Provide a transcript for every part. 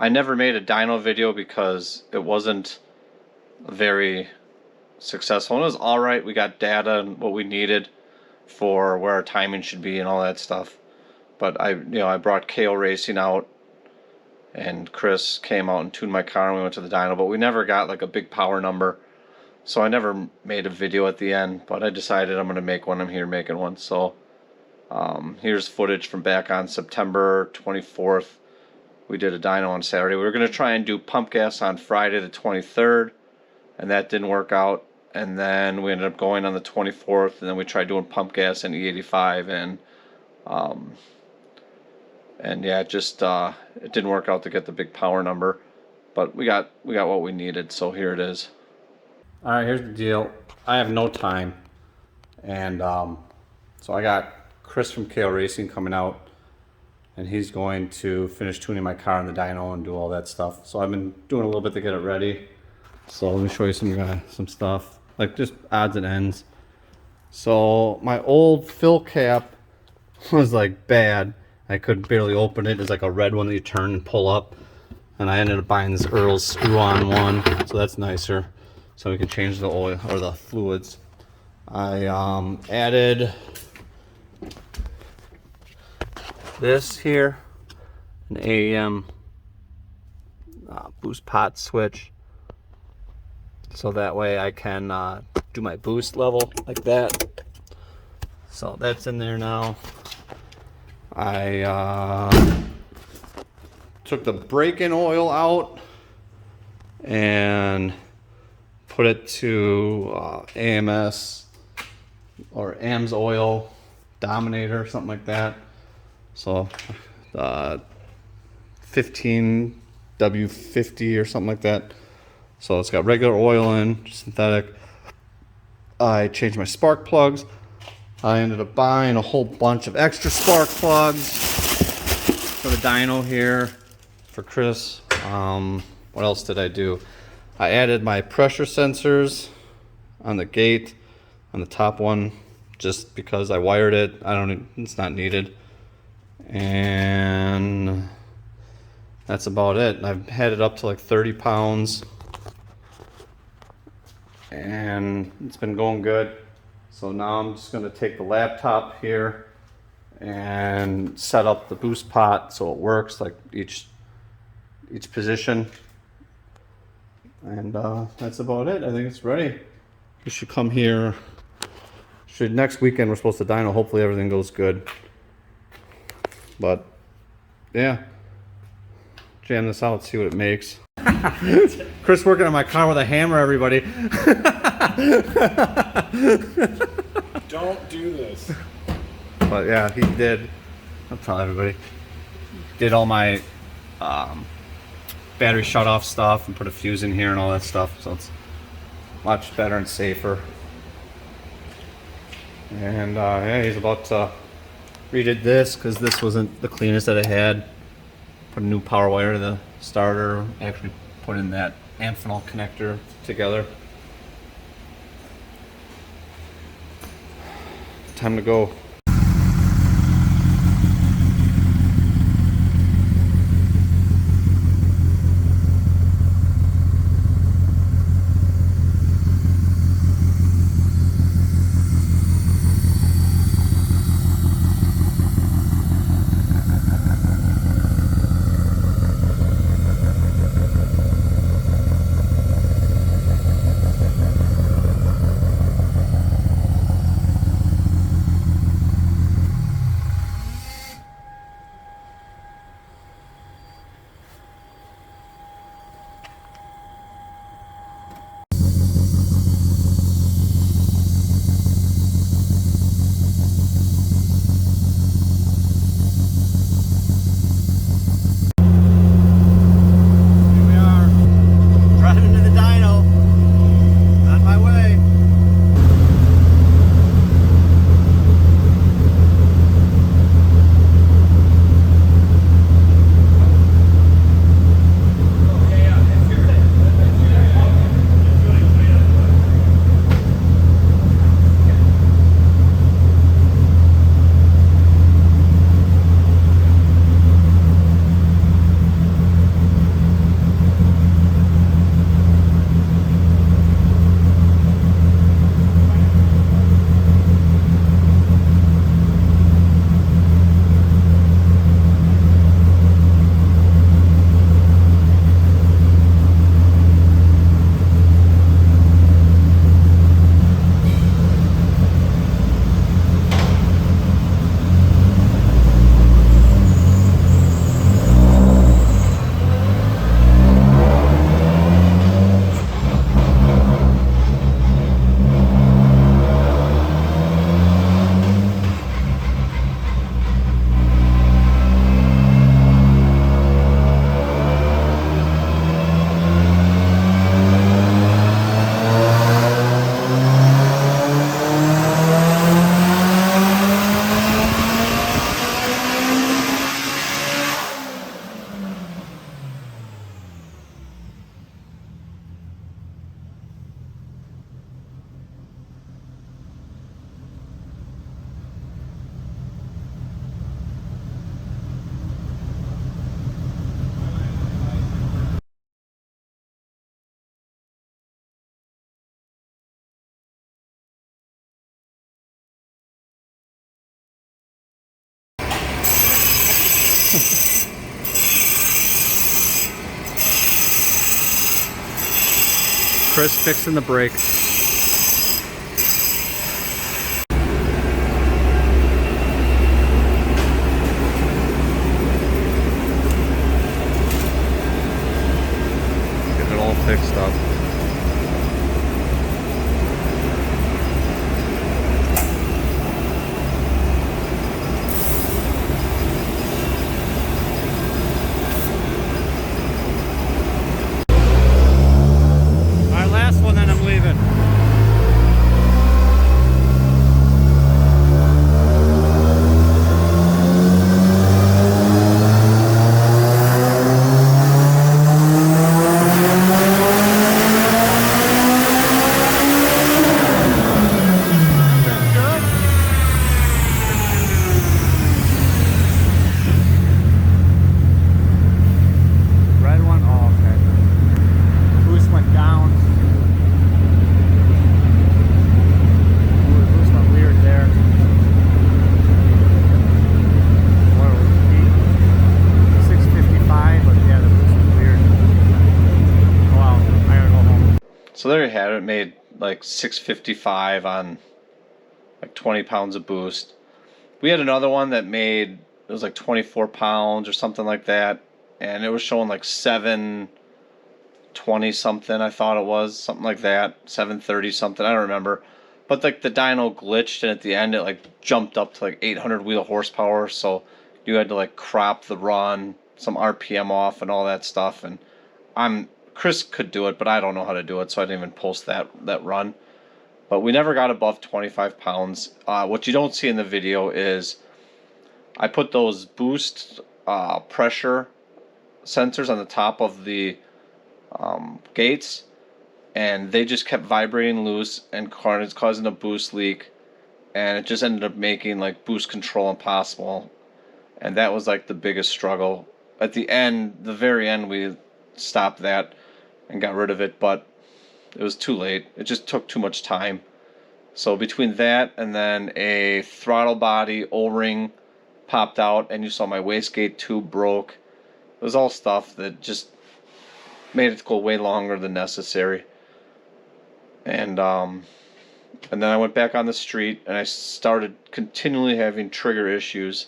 I never made a dyno video because it wasn't very successful. It was alright. We got data and what we needed for where our timing should be and all that stuff. But I brought KO Racing out, and Chris came out and tuned my car, and we went to the dyno, but we never got like a big power number. So I never made a video at the end, but I decided I'm going to make one. I'm here making one. So here's footage from back on September 24th. We did a dyno on Saturday. We were going to try and do pump gas on Friday the 23rd, and that didn't work out. And then we ended up going on the 24th, and then we tried doing pump gas in E85, and yeah, it didn't work out to get the big power number. But we got what we needed, so here it is. All right, here's the deal. I have no time, and so I got Chris from KO Racing coming out, and he's going to finish tuning my car in the dyno and do all that stuff. So I've been doing a little bit to get it ready. So let me show you some stuff, like just odds and ends. So my old fill cap was like bad. I could barely open it. It's like a red one that you turn and pull up. And I ended up buying this Earl's screw-on one, so that's nicer. So we can change the oil or the fluids. I added this here, an AEM boost pot switch, so that way I can do my boost level like that. So that's in there now. I took the brake-in oil out and put it to AMS or AMS oil Dominator, something like that. So 15 W50 or something like that. So it's got regular oil in, synthetic. I changed my spark plugs. I ended up buying a whole bunch of extra spark plugs for the dyno here for Chris. What else did I do? I added my pressure sensors on the gate, on the top one, just because I wired it. It's not needed. And that's about it. I've had it up to like 30 pounds. And it's been going good. So now I'm just going to take the laptop here and set up the boost pot so it works like each position. And that's about it. I think it's ready. You should come here. Next weekend we're supposed to dyno. Hopefully everything goes good. But yeah, jam this out, see what it makes. Chris working on my car with a hammer, everybody. Don't do this. But yeah, he did. I'll tell everybody. Did all my battery shut off stuff and put a fuse in here and all that stuff, so it's much better and safer. And yeah, he's about to redid this because this wasn't the cleanest that I had. Put a new power wire to the starter, actually put in that Amphenol connector together. Time to go. Chris fixing the brake. Get it all fixed up. Last one, then I'm leaving. Red one? Oh, okay. Boost went down. So there you have it. It made like 655 on like 20 pounds of boost. We had another one that made, it was like 24 pounds or something like that, and it was showing like 720 something, I thought it was, something like that, 730 something, I don't remember. But like the dyno glitched, and at the end it like jumped up to like 800 wheel horsepower, so you had to like crop the run, some RPM off and all that stuff. And Chris could do it, but I don't know how to do it, so I didn't even post that run. But we never got above 25 pounds. What you don't see in the video is I put those boost pressure sensors on the top of the gates, and they just kept vibrating loose and causing a boost leak, and it just ended up making like boost control impossible. And that was like the biggest struggle. At the end, the very end, we stopped that and got rid of it, but it was too late. It just took too much time. So between that and then a throttle body O-ring popped out, and you saw my wastegate tube broke. It was all stuff that just made it go way longer than necessary. And then I went back on the street, and I started continually having trigger issues.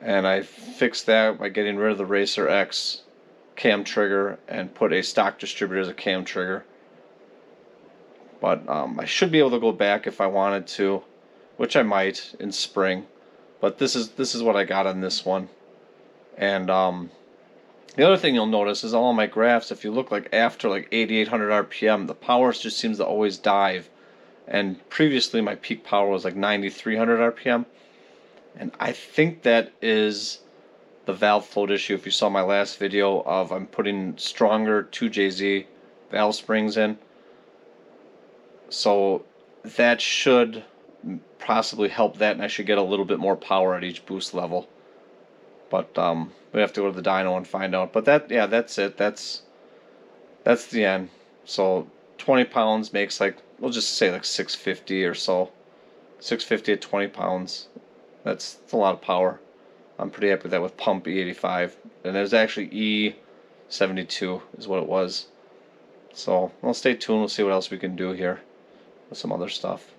And I fixed that by getting rid of the Racer X cam trigger and put a stock distributor as a cam trigger. But I should be able to go back if I wanted to, which I might in spring. But this is what I got on this one. And the other thing you'll notice is all of my graphs, if you look like after like 8,800 RPM, the power just seems to always dive. And previously my peak power was like 9,300 RPM. And I think that is the valve float issue. If you saw my last video of I'm putting stronger 2JZ valve springs in. So that should possibly help that, and I should get a little bit more power at each boost level. But we have to go to the dyno and find out. But that, yeah, that's it. That's the end. So 20 pounds makes like, we'll just say like 650 or so. 650 at 20 pounds. That's a lot of power. I'm pretty happy with that with pump E85. And it was actually E72 is what it was. So, well, stay tuned. We'll see what else we can do here with some other stuff.